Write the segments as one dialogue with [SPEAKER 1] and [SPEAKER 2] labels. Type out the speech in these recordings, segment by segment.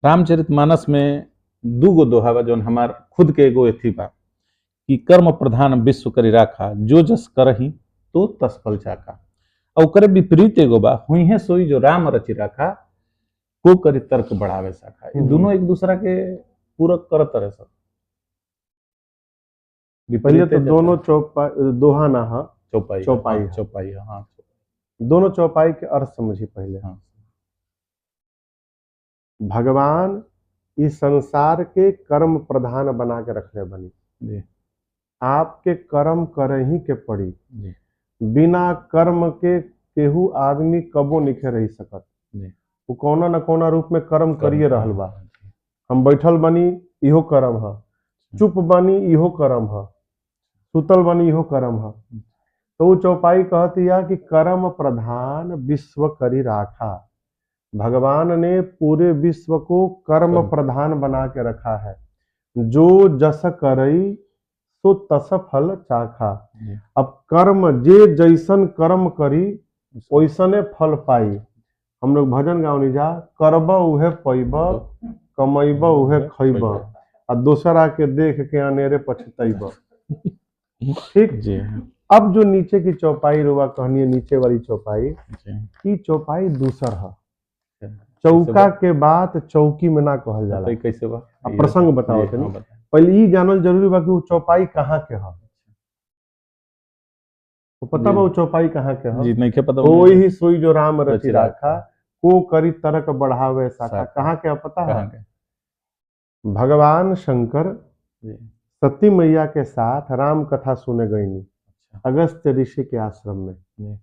[SPEAKER 1] रामचरितमानस में दूगो दोहा बा जौन हमार खुद के एगो एथी बा कि कर्म प्रधान विश्व करी राखा जो जस करही तो तस फल चाखा। और ओकरे विपरीत एगो बा हुई है सोई जो राम रचि राखा को करी तर्क बढ़ावे शाखा। ये दोनों एक दूसरा के पूरक करत रहे सब।
[SPEAKER 2] पहले तो दोनों दोहा ना हा
[SPEAKER 1] चौपाई
[SPEAKER 2] चौपाई
[SPEAKER 1] चौपाई हाँ
[SPEAKER 2] दोनों चौपाई के अर्थ समझी पहले।
[SPEAKER 1] हाँ।
[SPEAKER 2] भगवान इस संसार के कर्म प्रधान बना के रखले बनी
[SPEAKER 1] जी।
[SPEAKER 2] आपके कर्म करही के पड़ी
[SPEAKER 1] जी।
[SPEAKER 2] बिना कर्म के केहू आदमी कबो निखे रही सकत। वो कोना न कोना रूप में कर्म करिए रहल बा। हम बैठल बनी इहो कर्म है, चुप बनी इहो कर्म है, सुतल बनी इहो कर्म है। तो वो चौपाई कहती है कि कर्म प्रधान विश्व करी राखा। भगवान ने पूरे विश्व को कर्म प्रधान बना के रखा है। जो जस करई तो तस फल चाखा। अब कर्म जे जैसन कर्म करी वैसने फल पाई। हम लोग भजन गावनी जा करब उहे पैब कमैब उहे खैब आ दूसरा के देख के अनेरे पछतैब। ठीक जी। अब जो नीचे की चौपाई रुआ कहनी है, नीचे वाली चौपाई की चौपाई दूसर है। चौका के बात चौकी में ना कहल जाला।
[SPEAKER 1] कैसे बा
[SPEAKER 2] प्रसंग बताओ तनी। पहले ई जानल जरूरी बा कि वो चौपाई कहाँ के है। तो पता बा वो चौपाई कहाँ के है?
[SPEAKER 1] जी नहीं के पता।
[SPEAKER 2] कोई ही सोई जो राम रचि राखा को करी तर्क बढ़ावे शाखा। कहाँ के पता है? भगवान शंकर सती मैया के साथ राम कथा सुने गईनी अगस्त ऋषि के आश्रम में।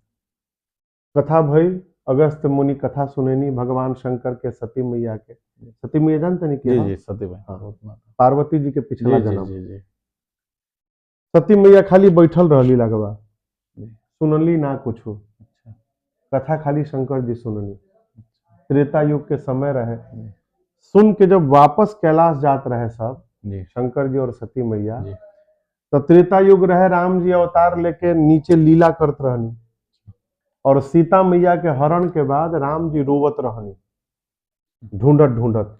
[SPEAKER 2] कथा भई अगस्त मुनि कथा सुनेनी भगवान शंकर के सती मैया के। सती मैया जानते नहीं कि
[SPEAKER 1] जी सती मैया
[SPEAKER 2] पार्वती जी के पिछला जन्म। सती मैया खाली बैठल रहली लगवा, सुनली ना कुछ। कथा खाली शंकर जी सुननी। त्रेता युग के समय रहे। सुन के जब वापस कैलाश जात रहे सब शंकर जी और सती मैया, तो त्रेता युग रहे राम जी अवतार लेके नीचे लीला करत रहनी और सीता मैया के हरण के बाद राम जी रोवत रहनी ढूंढत ढूंढत।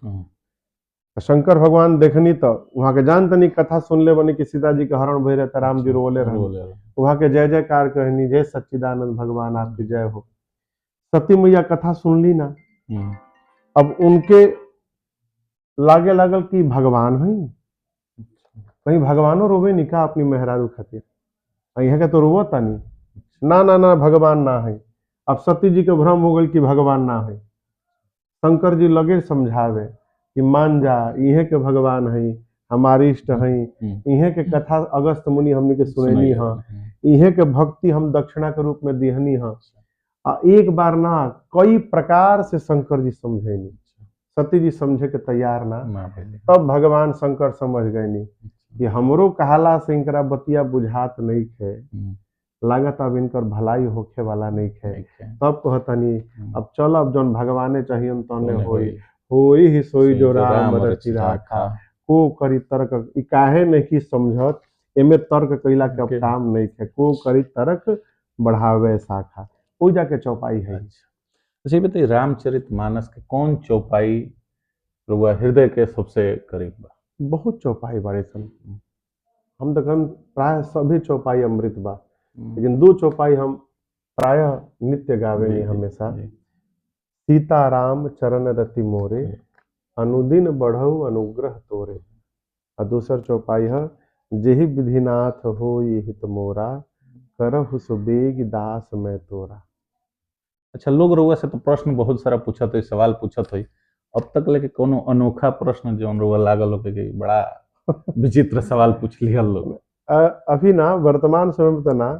[SPEAKER 2] शंकर भगवान देखनी तो वहां के जानते नहीं कथा सुनले बनी कि सीता जी के हरण भय रहता राम जी रोले रहनी। वहां के जय जयकार कहनी जय सच्चिदानंद भगवान आपकी जय हो। सती मैया कथा सुन ली ना। अब उनके लागे लागल कि भगवान है कहीं भगवानो रोवे नहीं का अपनी मेहरारू खातिर। यहाँ के तो रोवता नहीं ना ना ना भगवान ना है। अब सती जी के भ्रम हो गई कि भगवान ना है। शंकर जी लगे समझावे कि मान जा इहे के भगवान है हमारी इष्ट है। इहे के कथा अगस्त मुनि हमने के सुनैनी है। इहे के भक्ति हम दक्षिणा के रूप में दिहनी है। एक बार ना कई प्रकार से शंकर जी समझेनी। सती जी समझे के तैयार ना। तब भगवान शंकर समझ गए नहीं कि हमरो कहाला से इनकरा बतिया बुझात नहीं खे। लागत अब इनकर भलाई होखे वाला नहीं खे। तब कहतनी अब चल अब जौन भगवाने चाहिए तौने होई ही सोई जो राम रचि राखा को करी तर्क। ई काहे नहीं की समझत एमे तर्क कैला के अब काम नहीं खे। को करी तर्क बढ़ावे शाखा। वो जाके चौपाई है।
[SPEAKER 1] अच्छा बताइए रामचरितमानस के कौन चौपाई हृदय के सबसे करीब बा?
[SPEAKER 2] बहुत चौपाई बारे सन। हम तो प्राय सभी चौपाई अमृत बा, लेकिन दो चौपाई हम प्राय नित्य गावे नहीं हमेशा। सीता राम चरण रति मोरे अनुदिन बढ़ऊ अनुग्रह तोरे। और दूसर चौपाई है जेहि विधिनाथ हो ये हित मोरा करहु सुबेग दास मैं तोरा।
[SPEAKER 1] अच्छा लोग रउआ से तो प्रश्न बहुत सारा पूछत है, सवाल पूछत है। अब तक लेके कोनो अनोखा प्रश्न जो रउआ लागल हो कि बड़ा विचित्र सवाल पूछ लिया लोग?
[SPEAKER 2] अभी ना वर्तमान समय में तो ना,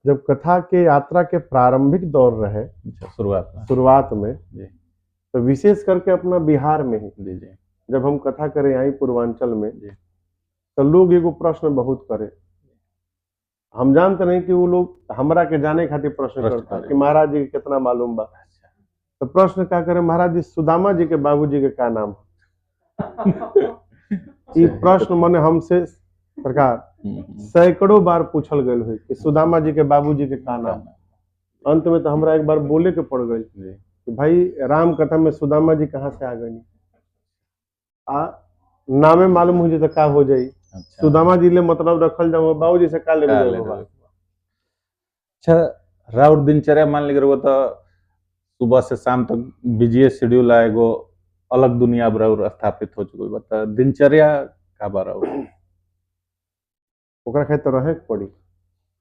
[SPEAKER 2] जब कथा के यात्रा के प्रारंभिक दौर रहे शुरुआत में तो विशेष करके अपना बिहार में ही जब हम कथा करें आई पूर्वांचल में तो लोग एगो प्रश्न बहुत करे। हम जानते नहीं कि वो लोग हमरा के जाने खातिर प्रश्न करता कि महाराज जी के कितना मालूम बा। तो प्रश्न क्या करे महाराज जी सुदामा जी के बाबूजी के क्या नाम? ये प्रश्न माने हमसे सरकार सैकड़ों बार पूछल गए हुई कि सुदामा जी के बाबूजी के का नाम। अंत में तो हमरा एक बार बोले के पड़ गई कि भाई राम कथा में सुदामा जी कहाँ से आ गई। आ नामे मालूम हो जाए तो का हो जाई।
[SPEAKER 1] अच्छा
[SPEAKER 2] सुदामा जी ले मतलब रखल जाओ बाबूजी से का ले
[SPEAKER 1] का
[SPEAKER 2] जाए
[SPEAKER 1] ले
[SPEAKER 2] बाबा।
[SPEAKER 1] रहे हो? अच्छा, राउर दिनचर्या मान लीजिए वो तो सुबह से शाम तक बिजी शेड्यूल है, एगो अलग दुनिया अब राउर स्थापित हो चुकी बता दिनचर्या का बा राउर
[SPEAKER 2] ओकरा खातिर तो रहे के पड़ी।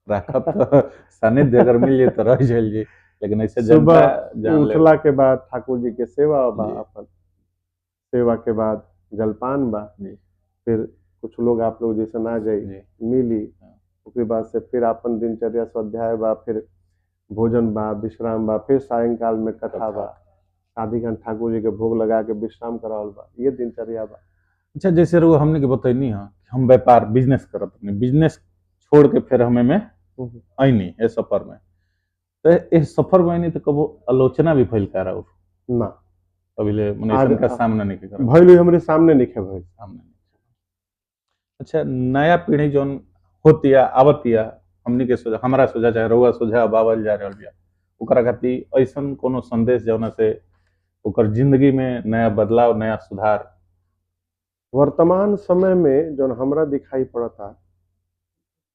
[SPEAKER 1] राखब तो सानिध्य अगर मिल जाए तो रह जाइल जी, लेकिन ऐसे जनता
[SPEAKER 2] सुबह
[SPEAKER 1] जान ले।
[SPEAKER 2] उठला के बाद ठाकुर जी के सेवा बा,
[SPEAKER 1] जी
[SPEAKER 2] अपन सेवा के बाद जलपान बा,
[SPEAKER 1] जी
[SPEAKER 2] फिर कुछ लोग आप लोग जैसे ना जाई
[SPEAKER 1] जी
[SPEAKER 2] मिली,
[SPEAKER 1] हाँ,
[SPEAKER 2] उसके बाद से फिर अपन दिनचर्या स्वाध्याय बा, फिर भोजन बा, विश्राम बा, फिर सायंकाल में कथा बा, आधी घंटा ठाकुर जी के भोग लगा के विश्राम करावल बा, ये दिनचर्या बा।
[SPEAKER 1] अच्छा जैसे वो हमने के बतैनी है हम व्यापार बिजनेस करत अपने बिजनेस छोड़ के फिर हमें में आईनी ए सफर में, तो इस सफर में नहीं तो कबो आलोचना भी फैल कर और
[SPEAKER 2] ना
[SPEAKER 1] अभी ले मने
[SPEAKER 2] आज
[SPEAKER 1] का सामना नहीं कर
[SPEAKER 2] भइल हमरे सामने नहीं खे भइल।
[SPEAKER 1] सामने नहीं। अच्छा नया पीढ़ी जोन होतिया आवतिया हमनी के सोचा हमारा सोचा चाहे रउआ सोझा बावल जा रहल बिया, ओकरा खातिर ऐसन कोनो संदेश जौना से ओकर जिंदगी में नया बदलाव नया सुधार।
[SPEAKER 2] वर्तमान समय में जो हमरा दिखाई पड़ता,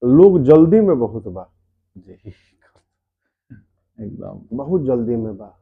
[SPEAKER 2] लोग जल्दी में बहुत बा,
[SPEAKER 1] जी एकदम
[SPEAKER 2] बहुत जल्दी में बा।